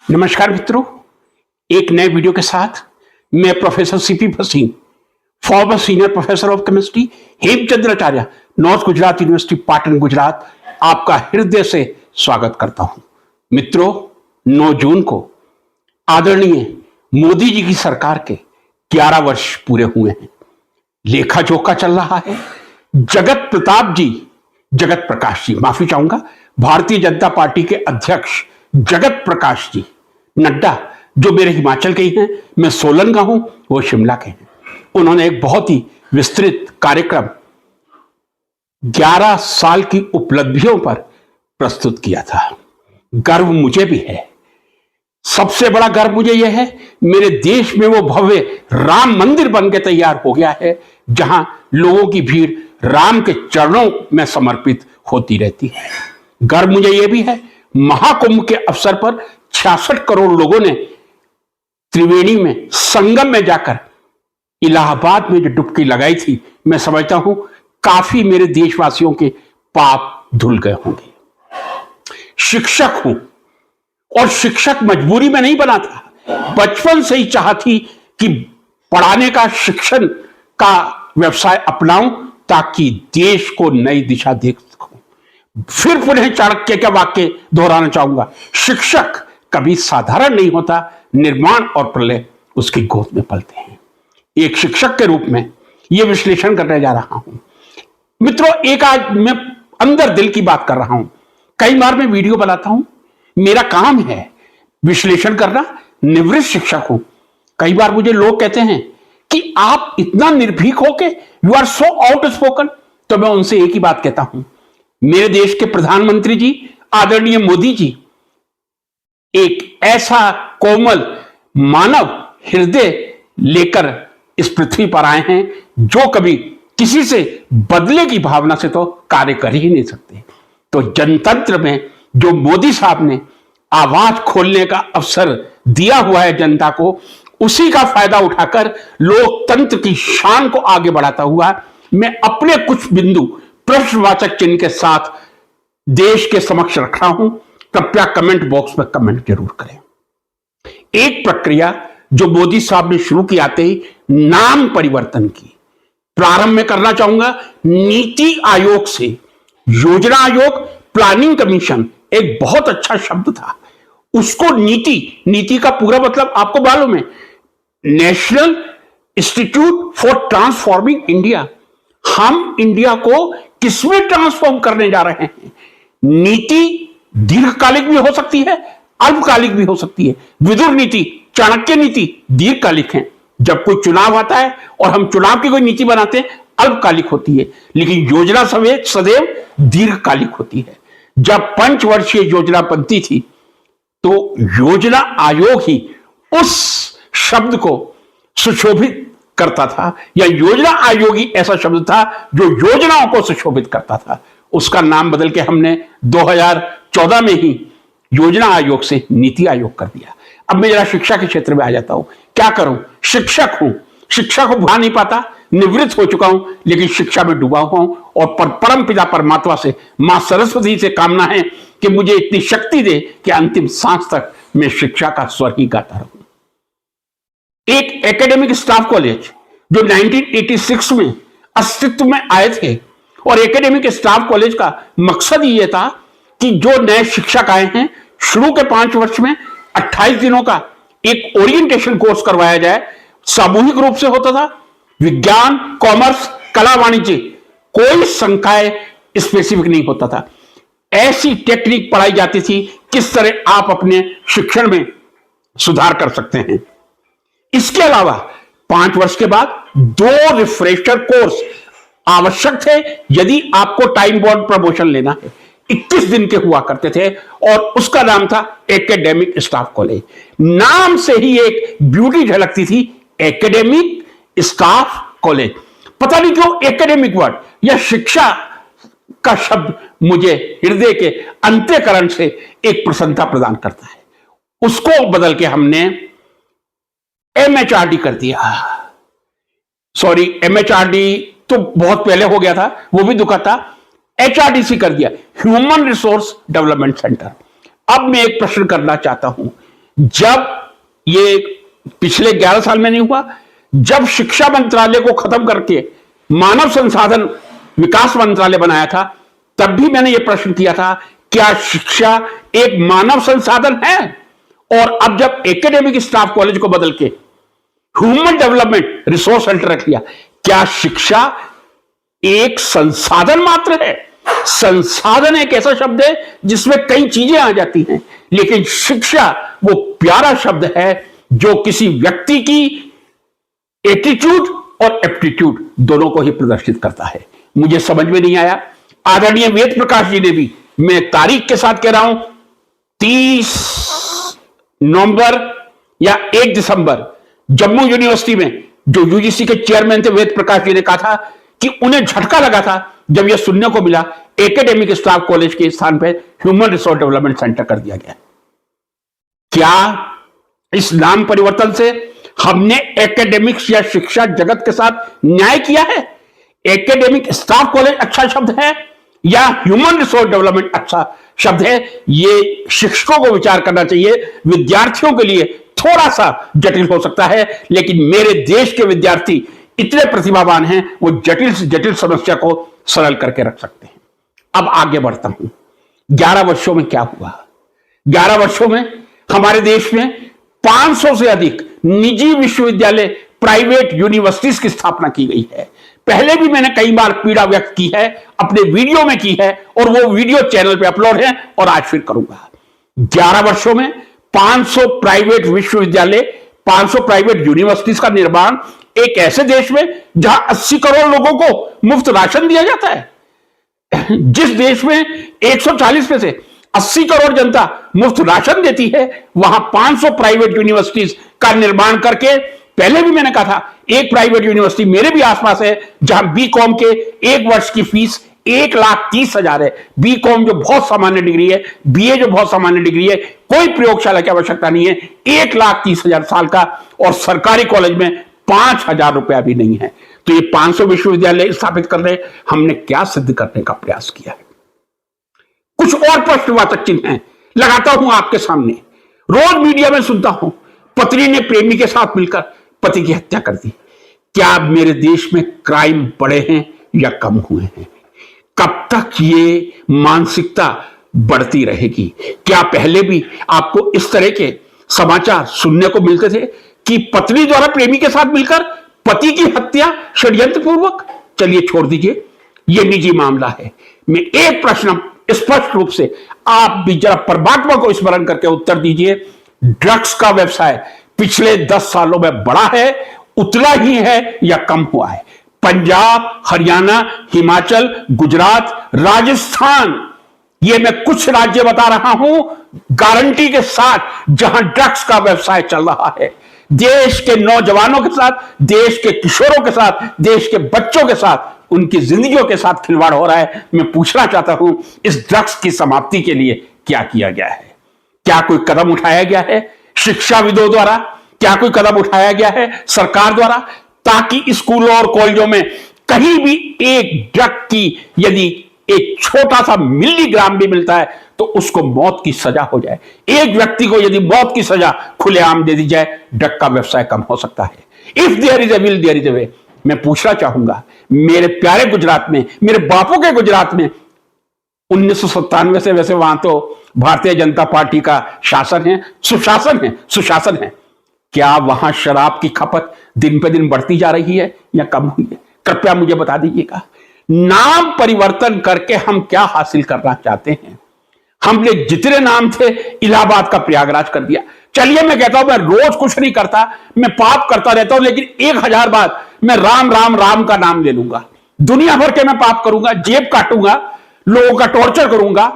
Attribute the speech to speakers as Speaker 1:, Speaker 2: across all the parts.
Speaker 1: नमस्कार मित्रों, एक नए वीडियो के साथ मैं professor CP Bhasin, farmer senior professor of chemistry, Hemchandracharya, north Gujarat university Patan Gujarat, आपका हृदय से स्वागत करता हूं। मित्रों, 9 जून को आदरणीय मोदी जी की सरकार के 11 वर्ष पूरे हुए हैं। लेखा जोखा चल रहा है। जगत प्रताप जी, जगत प्रकाश जी, माफी चाहूंगा, भारतीय जनता पार्टी के अध्यक्ष जगत प्रकाश जी नड्डा, जो मेरे हिमाचल के ही हैं, मैं सोलन का हूं, वो शिमला के हैं। उन्होंने एक बहुत ही विस्तृत कार्यक्रम 11 साल की उपलब्धियों पर प्रस्तुत किया था। गर्व मुझे भी है। सबसे बड़ा गर्व मुझे यह है, मेरे देश में वो भव्य राम मंदिर बन के तैयार हो गया है, जहां लोगों की भीड़ राम के चरणों में समर्पित होती रहती है। गर्व मुझे यह भी है, महाकुंभ के अवसर पर 66 करोड़ लोगों ने त्रिवेणी में संगम में जाकर इलाहाबाद में जो डुबकी लगाई थी, मैं समझता हूं काफी मेरे देशवासियों के पाप धुल गए होंगे। शिक्षक हूं और शिक्षक मजबूरी में नहीं बना था, बचपन से ही चाह थी कि पढ़ाने का, शिक्षण का व्यवसाय अपनाऊं ताकि देश को नई दिशा देख सकूं। फिर पुनः चाणक्य का वाक्य दोहराना चाहूंगा, शिक्षक कभी साधारण नहीं होता, निर्माण और प्रलय उसकी गोद में पलते हैं। एक शिक्षक के रूप में यह विश्लेषण करने जा रहा हूं। मित्रों, एक आज मैं अंदर दिल की बात कर रहा हूं। कई बार मैं वीडियो बनाता हूं, मेरा काम है विश्लेषण करना, निवृत्त शिक्षक हूं। कई बार मुझे लोग कहते हैं कि आप इतना निर्भीक होके, यू आर सो आउटस्पोकन। तो मैं उनसे एक ही बात कहता हूं, मेरे देश के प्रधानमंत्री जी आदरणीय मोदी जी एक ऐसा कोमल मानव हृदय लेकर इस पृथ्वी पर आए हैं, जो कभी किसी से बदले की भावना से तो कार्य कर ही नहीं सकते। तो जनतंत्र में जो मोदी साहब ने आवाज खोलने का अवसर दिया हुआ है जनता को, उसी का फायदा उठाकर लोकतंत्र की शान को आगे बढ़ाता हुआ मैं अपने कुछ बिंदु प्रश्नवाचक चिन्ह के साथ देश के समक्ष रख रहा हूं। कृपया कमेंट बॉक्स में कमेंट जरूर करें। एक प्रक्रिया जो मोदी साहब ने शुरू की आते ही, नाम परिवर्तन की। प्रारंभ में करना चाहूंगा नीति आयोग से। योजना आयोग, प्लानिंग कमीशन एक बहुत अच्छा शब्द था, उसको नीति का पूरा मतलब आपको मालूम है, national institute for transforming India. हम इंडिया को किसमें ट्रांसफॉर्म करने जा रहे हैं? नीति दीर्घकालिक भी हो सकती है, अल्पकालिक भी हो सकती है। विदुर नीति, चाणक्य नीति दीर्घकालिक है। जब कोई चुनाव आता है और हम चुनाव की कोई नीति बनाते हैं, अल्पकालिक होती है, लेकिन योजना सदैव दीर्घकालिक होती है। जब पंचवर्षीय योजना बनती थी तो योजना आयोग ही उस शब्द को सुशोभित करता था, या योजना आयोग ही ऐसा शब्द था जो योजनाओं को सुशोभित करता था। उसका नाम बदल के हमने 2014 में ही योजना आयोग से नीति आयोग कर दिया। अब मैं जरा शिक्षा के क्षेत्र में आ जाता हूं। क्या करूं? शिक्षक हूं, शिक्षा को भुला नहीं पाता, निवृत्त हो चुका हूं, लेकिन शिक्षा में डूबा हुआ हूं। और परम पिता परमात्मा से, मां सरस्वती से कामना है कि मुझे इतनी शक्ति दे कि अंतिम सांस तक मैं शिक्षा का स्वर ही गाता रहूं। एक एकेडमिक स्टाफ कॉलेज जो 1986 में अस्तित्व में आए थे, और एकेडमिक स्टाफ कॉलेज का मकसद यह था कि जो नए शिक्षक आए हैं, शुरू के 5 वर्ष में 28 दिनों का एक ओरिएंटेशन कोर्स करवाया जाए। सामूहिक रूप से होता था, विज्ञान, कॉमर्स, कला, वाणिज्य, कोई संकाय स्पेसिफिक नहीं होता था। ऐसी टेक्निक पढ़ाई जाती थी किस तरह आप अपने शिक्षण में सुधार कर सकते हैं। इसके अलावा 5 वर्ष के बाद 2 रिफ्रेशर कोर्स आवश्यक थे यदि आपको टाइम बाउंड प्रमोशन लेना है। 21 दिन के हुआ करते थे, और उसका नाम था एकेडमिक स्टाफ कॉलेज। नाम से ही एक ब्यूटी झलकती थी, एकेडमिक स्टाफ कॉलेज। पता नहीं क्यों एकेडमिक वर्ड या शिक्षा का शब्द मुझे हृदय के अंतःकरण से एक प्रसन्नता प्रदान करता है। उसको बदल के हमने MHRD कर दिया। सॉरी, MHRD तो बहुत पहले हो गया था, वो भी दुखा था। HRDC कर दिया, ह्यूमन रिसोर्स डेवलपमेंट सेंटर। अब मैं एक प्रश्न करना चाहता हूं, जब ये पिछले 11 साल में नहीं हुआ, जब शिक्षा मंत्रालय को खत्म करके मानव संसाधन विकास मंत्रालय बनाया था, तब भी मैंने यह प्रश्न किया था, क्या शिक्षा एक मानव संसाधन है? और अब जब एकेडमिक स्टाफ कॉलेज को बदल के ह्यूमन डेवलपमेंट रिसोर्स सेंटर रख लिया, क्या शिक्षा एक संसाधन मात्र है? संसाधन एक ऐसा शब्द है जिसमें कई चीजें आ जाती हैं, लेकिन शिक्षा वो प्यारा शब्द है जो किसी व्यक्ति की एटीट्यूड और एप्टीट्यूड दोनों को ही प्रदर्शित करता है। मुझे समझ में नहीं आया, आदरणीय वेद प्रकाश जी ने भी, मैं तारीख के साथ कह रहा हूं, 30 नवंबर या 1 दिसंबर जम्मू यूनिवर्सिटी में जो यूजीसी के चेयरमैन थे वेद प्रकाश जी ने कहा था कि उन्हें झटका लगा था जब यह सुनने को मिला एकेडमिक स्टाफ कॉलेज के स्थान पर ह्यूमन रिसोर्स डेवलपमेंट सेंटर कर दिया गया। क्या इस नाम परिवर्तन से हमने एकेडमिक्स या शिक्षा जगत के साथ न्याय किया है? एकेडमिक स्टाफ कॉलेज अच्छा शब्द है या ह्यूमन रिसोर्स डेवलपमेंट अच्छा शब्द है? ये शिक्षकों को विचार करना चाहिए। विद्यार्थियों के लिए थोड़ा सा जटिल हो सकता है, लेकिन मेरे देश के विद्यार्थी इतने प्रतिभावान हैं, वो जटिल से जटिल समस्या को सरल करके रख सकते हैं। अब आगे बढ़ता हूं। 11 वर्षों में क्या हुआ? 11 वर्षों में हमारे देश में 500 से अधिक निजी विश्वविद्यालय, प्राइवेट यूनिवर्सिटीज की स्थापना की गई है। पहले भी मैंने कई बार पीड़ा व्यक्त की है, अपने वीडियो में की है, और वो वीडियो चैनल पे अपलोड है और आज फिर करूंगा। 11 वर्षों में 500 प्राइवेट विश्वविद्यालय, 500 प्राइवेट यूनिवर्सिटीज का निर्माण एक ऐसे देश में जहां 80 करोड़ लोगों को मुफ्त राशन दिया जाता है। जिस देश में 140 में से 80 करोड़ जनता मुफ्त राशन देती है, वहां 500 प्राइवेट यूनिवर्सिटीज का निर्माण करके, पहले भी मैंने कहा था, एक प्राइवेट यूनिवर्सिटी मेरे भी आसपास है जहां बीकॉम के एक वर्ष की फीस 1,30,000 है। बीकॉम जो बहुत सामान्य डिग्री है, बीए जो बहुत सामान्य डिग्री है, कोई प्रयोगशाला की आवश्यकता नहीं है, 1,30,000 साल का, और सरकारी कॉलेज में 5,000 रुपया भी नहीं है। तो ये 500 विश्वविद्यालय स्थापित कर रहे, हमने क्या सिद्ध करने का प्रयास किया है? कुछ और प्रश्नवाचक चिन्ह हैं, लगाता हूं आपके सामने। रोज मीडिया में सुनता हूं, पत्नी ने प्रेमी के साथ मिलकर पति की हत्या कर दी। क्या मेरे देश में क्राइम बढ़े हैं या कम हुए हैं? कब तक ये मानसिकता बढ़ती रहेगी? क्या पहले भी आपको इस तरह के समाचार सुनने को मिलते थे कि पत्नी द्वारा प्रेमी के साथ मिलकर पति की हत्या षड्यंत्रपूर्वक? चलिए छोड़ दीजिए, यह निजी मामला है। मैं एक प्रश्न स्पष्ट रूप से, आप भी जरा परमात्मा को स्मरण करके उत्तर दीजिए, ड्रग्स का व्यवसाय पिछले 10 सालों में बढ़ा है, उतना ही है या कम हुआ है? पंजाब, हरियाणा, हिमाचल, गुजरात, राजस्थान, ये मैं कुछ राज्य बता रहा हूं गारंटी के साथ जहां ड्रग्स का व्यवसाय चल रहा है। देश के नौजवानों के साथ, देश के किशोरों के साथ, देश के बच्चों के साथ, उनकी जिंदगियों के साथ खिलवाड़ हो रहा है। मैं पूछना चाहता हूं, इस ड्रग्स की समाप्ति के लिए क्या किया गया है? क्या कोई कदम उठाया गया है शिक्षाविदों द्वारा? क्या कोई कदम उठाया गया है सरकार द्वारा, ताकि स्कूलों और कॉलेजों में कहीं भी एक ड्रग की यदि एक छोटा सा मिलीग्राम भी मिलता है तो उसको मौत की सजा हो जाए? एक व्यक्ति को यदि मौत की सजा खुलेआम दे दी जाए, ड्रग का व्यवसाय कम हो सकता है। If there is a will there is a way. मैं पूछना चाहूंगा, मेरे प्यारे गुजरात में, मेरे बापू के गुजरात में 1997 से, वैसे वहां तो भारतीय जनता पार्टी का शासन है, सुशासन है, क्या वहां शराब की खपत दिन पे दिन बढ़ती जा रही है या कम हुई है? कृपया मुझे बता दीजिएगा। नाम परिवर्तन करके हम क्या हासिल करना चाहते हैं? हमने जितने नाम थे, इलाहाबाद का प्रयागराज कर दिया। चलिए, मैं कहता हूं मैं रोज कुछ नहीं करता, मैं पाप करता रहता हूं, लेकिन 1000 बार मैं राम राम राम का नाम ले लूंगा। दुनिया भर के मैं पाप करूंगा, जेब काटूंगा, लोगों का टॉर्चर करूंगा,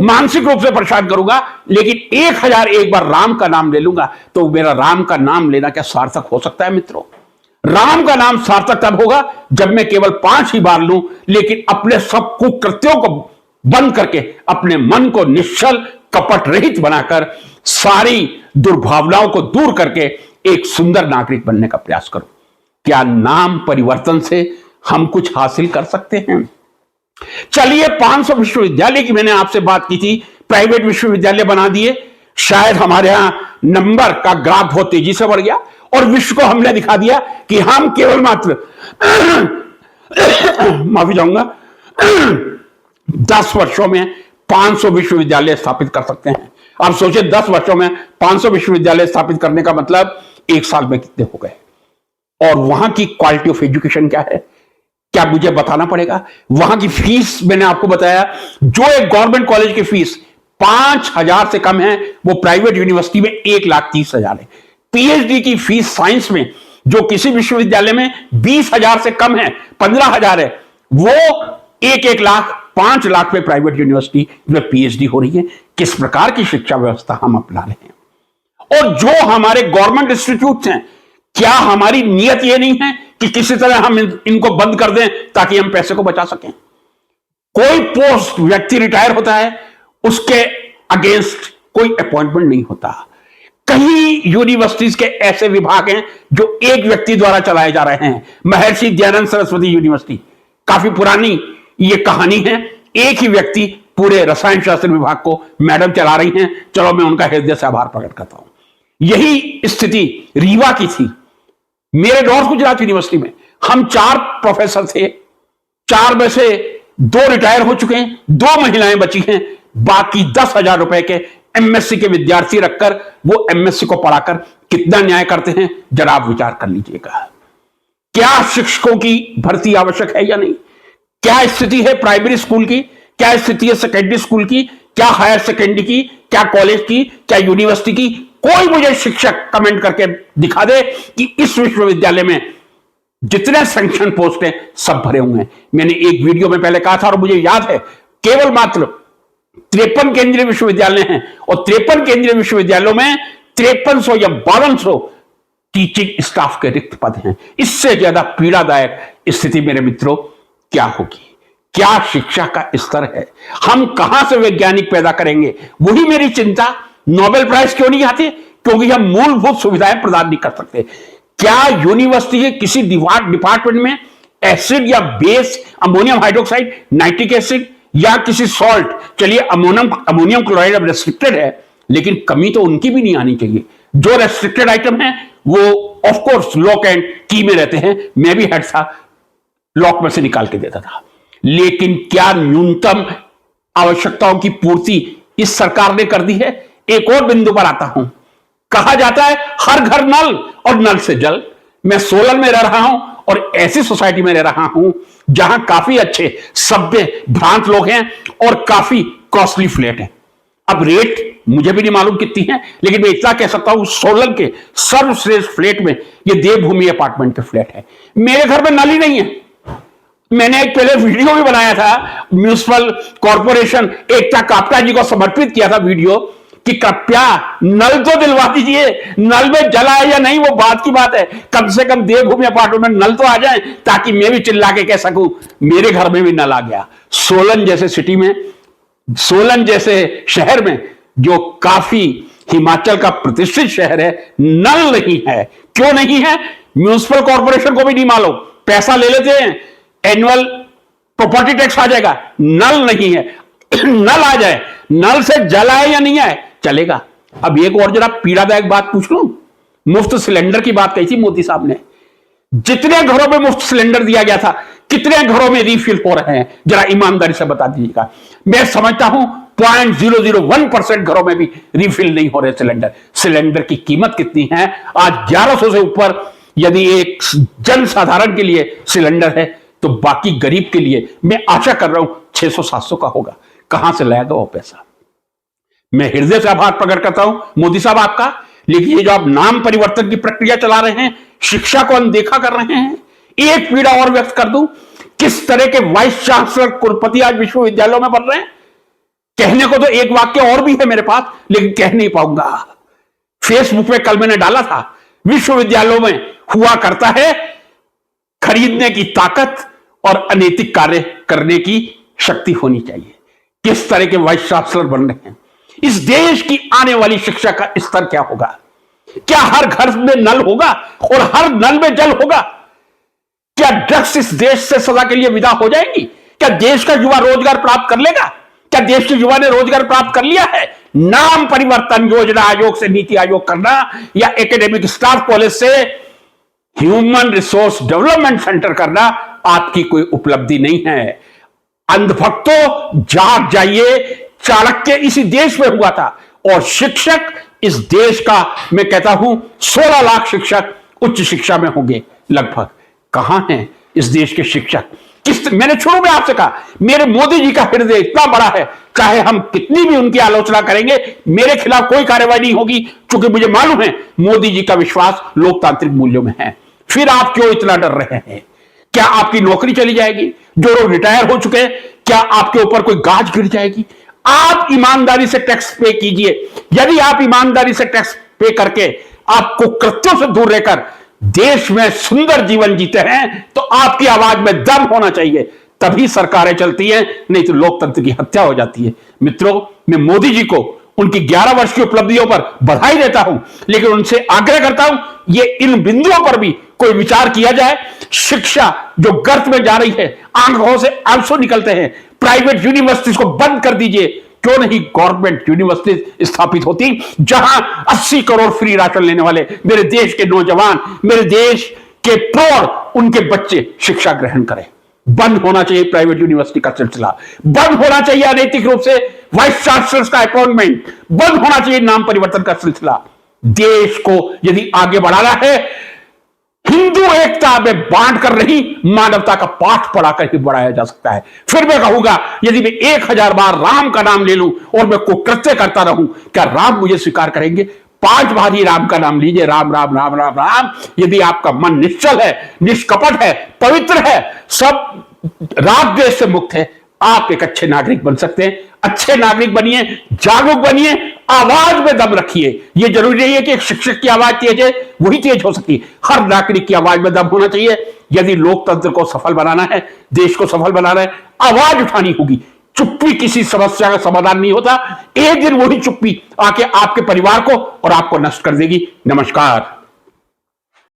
Speaker 1: मानसिक रूप से परेशान करूंगा, लेकिन 1001 बार राम का नाम ले लूंगा तो मेरा राम का नाम लेना क्या सार्थक हो सकता है मित्रों? राम का नाम सार्थक तब होगा जब मैं केवल 5 ही बार लूं, लेकिन अपने सब कुकृत्यों को बंद करके, अपने मन को निश्चल कपट रहित बनाकर, सारी दुर्भावनाओं को दूर करके एक सुंदर नागरिक बनने का प्रयास करूं। क्या नाम परिवर्तन से हम कुछ हासिल कर सकते हैं? चलिए, 500 विश्वविद्यालय की मैंने आपसे बात की थी, प्राइवेट विश्वविद्यालय बना दिए। शायद हमारे यहां नंबर का ग्राफ बहुत तेजी से बढ़ गया और विश्व को हमने दिखा दिया कि हम केवल मात्र माफी चाहूंगा 10 वर्षों में 500 विश्वविद्यालय स्थापित कर सकते हैं। आप सोचिए 10 वर्षों में 500 विश्वविद्यालय स्थापित करने का मतलब 1 साल में कितने हो गए। और वहां की क्वालिटी ऑफ एजुकेशन क्या है, क्या मुझे बताना पड़ेगा? वहां की फीस मैंने आपको बताया, जो एक गवर्नमेंट कॉलेज की फीस 5,000 से कम है, वो प्राइवेट यूनिवर्सिटी में 1,30,000 है। पीएचडी की फीस साइंस में जो किसी विश्वविद्यालय में 20,000 से कम है, 15,000 है, वो 1 लाख 5 लाख में प्राइवेट यूनिवर्सिटी में पीएचडी हो रही है। किस प्रकार की शिक्षा व्यवस्था हम अपना रहे हैं? और जो हमारे गवर्नमेंट इंस्टीट्यूट हैं, क्या हमारी नीयत यह नहीं है कि किसी तरह हम इनको बंद कर दें ताकि हम पैसे को बचा सकें? कोई पोस्ट व्यक्ति रिटायर होता है, उसके अगेंस्ट कोई अपॉइंटमेंट नहीं होता। कई यूनिवर्सिटीज के ऐसे विभाग हैं जो एक व्यक्ति द्वारा चलाए जा रहे हैं। महर्षि दयानंद सरस्वती यूनिवर्सिटी, काफी पुरानी ये कहानी है। एक ही व्यक्ति पूरे रसायन शास्त्र विभाग को मैडम चला रही हैं। चलो, मैं उनका हृदय से आभार प्रकट करता हूं। यही स्थिति रीवा की थी। मेरे नॉर्थ गुजरात यूनिवर्सिटी में हम 4 प्रोफेसर थे, 4 में से 2 रिटायर हो चुके हैं, 2 महिलाएं बची हैं। बाकी 10,000 रुपए के एमएससी के विद्यार्थी रखकर वो एमएससी को पढ़ाकर कितना न्याय करते हैं, जरा आप विचार कर लीजिएगा। क्या शिक्षकों की भर्ती आवश्यक है या नहीं? क्या स्थिति है प्राइमरी स्कूल की? क्या स्थिति है सेकेंडरी स्कूल की? क्या हायर सेकेंडरी की? क्या कॉलेज की? क्या यूनिवर्सिटी की? कोई मुझे शिक्षक कमेंट करके दिखा दे कि इस विश्वविद्यालय में जितने सैंक्शन पोस्ट हैं सब भरे हुए हैं। मैंने एक वीडियो में पहले कहा था और मुझे याद है, केवल मात्र 53 केंद्रीय विश्वविद्यालय हैं और 53 केंद्रीय विश्वविद्यालयों में 5300 या 5200 टीचिंग स्टाफ के रिक्त पद हैं। इससे ज्यादा पीड़ादायक स्थिति मेरे मित्रों क्या होगी? क्या शिक्षा का स्तर है? हम कहां से वैज्ञानिक पैदा करेंगे? वही मेरी चिंता। नोबेल प्राइज क्यों नहीं आते? क्योंकि हम मूलभूत सुविधाएं प्रदान नहीं कर सकते। क्या यूनिवर्सिटी के किसी डिपार्टमेंट में एसिड या base, ammonium hydroxide, nitric acid या किसी सॉल्ट, चलिए अमोनियम क्लोराइड अब रेस्ट्रिक्टेड है, लेकिन कमी तो उनकी भी नहीं आनी चाहिए। जो रेस्ट्रिक्टेड आइटम है वो ऑफ कोर्स लॉक एंड की में रहते हैं। मैं भी हेड था, लॉक में से निकाल के देता था। लेकिन क्या न्यूनतम आवश्यकताओं की पूर्ति इस सरकार ने कर दी है? एक और बिंदु पर आता हूं। कहा जाता है हर घर नल और नल से जल। मैं सोलन में रह रहा हूं और ऐसी सोसाइटी में रह रहा हूं जहां काफी अच्छे सभ्य भ्रांत लोग हैं और काफी कॉस्टली फ्लैट हैं। अब रेट मुझे भी नहीं मालूम कितनी है, लेकिन मैं इतना कह सकता हूं सोलन के सर्वश्रेष्ठ फ्लैट में ये देवभूमि अपार्टमेंट के फ्लैट है। मेरे घर में नल ही नहीं है। मैंने एक पहले वीडियो भी बनाया था, म्युनिसिपल कॉर्पोरेशन एकता कापटा जी को समर्पित किया था वीडियो, कि कृपया नल तो दिलवा दीजिए। नल में जल आए या नहीं वो बात की बात है, कम से कम देवभूमि अपार्टमेंट में नल तो आ जाए ताकि मैं भी चिल्ला के कह सकूं मेरे घर में भी नल आ गया। सोलन जैसे सिटी में, सोलन जैसे शहर में, जो काफी हिमाचल का प्रतिष्ठित शहर है, नल नहीं है। क्यों नहीं है? म्युनिसिपल कॉर्पोरेशन को भी नहीं मालूम, पैसा ले लेते हैं, एनुअल प्रॉपर्टी टैक्स आ जाएगा, नल नहीं है। नल आ जाए, नल से जल आए या नहीं आए चलेगा। अब एक और जरा पीड़ादायक बात पूछ लूं। मुफ्त सिलेंडर की बात कही थी मोदी साहब ने। जितने घरों में मुफ्त सिलेंडर दिया गया था, कितने घरों में रिफिल हो रहे हैं? जरा ईमानदारी से बता दीजिएगा। मैं समझता हूं 0.001% घरों में भी रिफिल नहीं हो रहे सिलेंडर। सिलेंडर की कीमत कितनी है आज? 1100 से ऊपर यदि एक जन साधारण के लिए सिलेंडर है तो बाकी गरीब के लिए मैं आशा कर रहा हूं 600-700 का होगा। कहां से लाएगा वो पैसा? मैं हृदय से आभार प्रकट करता हूं मोदी साहब आपका, लेकिन ये जो आप नाम परिवर्तन की प्रक्रिया चला रहे हैं, शिक्षा को अनदेखा कर रहे हैं। एक पीड़ा और व्यक्त कर दूं, किस तरह के वाइस चांसलर कुलपति आज विश्वविद्यालयों में बन रहे हैं। कहने को तो एक वाक्य और भी है मेरे पास, लेकिन कह नहीं पाऊंगा। फेसबुक पे कल मैंने डाला था, विश्वविद्यालयों में हुआ करता है खरीदने की ताकत और अनैतिक कार्य करने की शक्ति होनी चाहिए। किस तरह के वाइस चांसलर बन रहे हैं। इस देश की आने वाली शिक्षा का स्तर क्या होगा? क्या हर घर में नल होगा और हर नल में जल होगा? क्या ड्रग्स इस देश से सदा के लिए विदा हो जाएंगी? क्या देश का युवा रोजगार प्राप्त कर लेगा? क्या देश के युवा ने रोजगार प्राप्त कर लिया है? नाम परिवर्तन योजना आयोग से नीति आयोग करना या एकेडमिक स्टाफ कॉलेज से ह्यूमन रिसोर्स डेवलपमेंट सेंटर करना आपकी कोई उपलब्धि नहीं है। अंधभक्तों जाग जाइए, चाणक्य इसी देश में हुआ था और शिक्षक इस देश का मैं कहता हूं 16 लाख शिक्षक उच्च शिक्षा में होंगे लगभग। कहां हैं इस देश के शिक्षक? मैंने शुरू में आपसे कहा मेरे मोदी जी का हृदय इतना बड़ा है, चाहे हम कितनी भी उनकी आलोचना करेंगे मेरे खिलाफ कोई कार्रवाई नहीं होगी, क्योंकि मुझे मालूम है मोदी जी का विश्वास लोकतांत्रिक मूल्यों में है। फिर आप क्यों इतना डर रहे हैं? क्या आपकी नौकरी चली जाएगी? जो लोग रिटायर हो चुके हैं, क्या आपके ऊपर कोई गाज गिर जाएगी? आप ईमानदारी से टैक्स पे कीजिए। यदि आप ईमानदारी से टैक्स पे करके आपको कृत्यों से दूर रहकर देश में सुंदर जीवन जीते हैं तो आपकी आवाज में दम होना चाहिए, तभी सरकारें चलती हैं, नहीं तो लोकतंत्र की हत्या हो जाती है। मित्रों, मैं मोदी जी को उनकी 11 वर्ष की उपलब्धियों पर बधाई देता हूं, लेकिन उनसे आग्रह करता हूं ये इन बिंदुओं पर भी कोई विचार किया जाए। शिक्षा जो गर्त में जा रही है, आंखों से आंसू निकलते हैं, प्राइवेट यूनिवर्सिटीज को बंद कर दीजिए। क्यों नहीं गवर्नमेंट यूनिवर्सिटी स्थापित होती जहां 80 करोड़ फ्री राशन लेने वाले मेरे देश के नौजवान, मेरे देश के प्रौढ़, उनके बच्चे शिक्षा ग्रहण करें। बंद होना चाहिए प्राइवेट यूनिवर्सिटी का सिलसिला, बंद होना चाहिए अनैतिक रूप से वाइस चांसलर्स का अपॉइंटमेंट, बंद होना चाहिए नाम परिवर्तन का सिलसिला। देश को यदि आगे बढ़ाना है, हिंदू एकता में बांट कर नहीं, मानवता का पाठ पढ़ाकर ही बढ़ाया जा सकता है। फिर मैं कहूंगा यदि मैं 1000 बार राम का नाम ले लूं और मैं कुकृत्य करता रहूं, क्या राम मुझे स्वीकार करेंगे? 5 बार ही राम का नाम लीजिए, राम राम राम राम राम। यदि आपका मन निश्चल है, निष्कपट है, पवित्र है, सब राग द्वेष से मुक्त है, आप एक अच्छे नागरिक बन सकते हैं। अच्छे नागरिक बनिए, जागरूक बनिए, आवाज में दम रखिए। यह जरूरी नहीं है कि एक शिक्षक की आवाज तेज है वही तेज हो सकती है, हर नागरिक की आवाज में दम होना चाहिए। यदि लोकतंत्र को सफल बनाना है, देश को सफल बनाना है, आवाज उठानी होगी। चुप्पी किसी समस्या का समाधान नहीं होता, एक दिन वही चुप्पी आके आपके परिवार को और आपको नष्ट कर देगी। नमस्कार।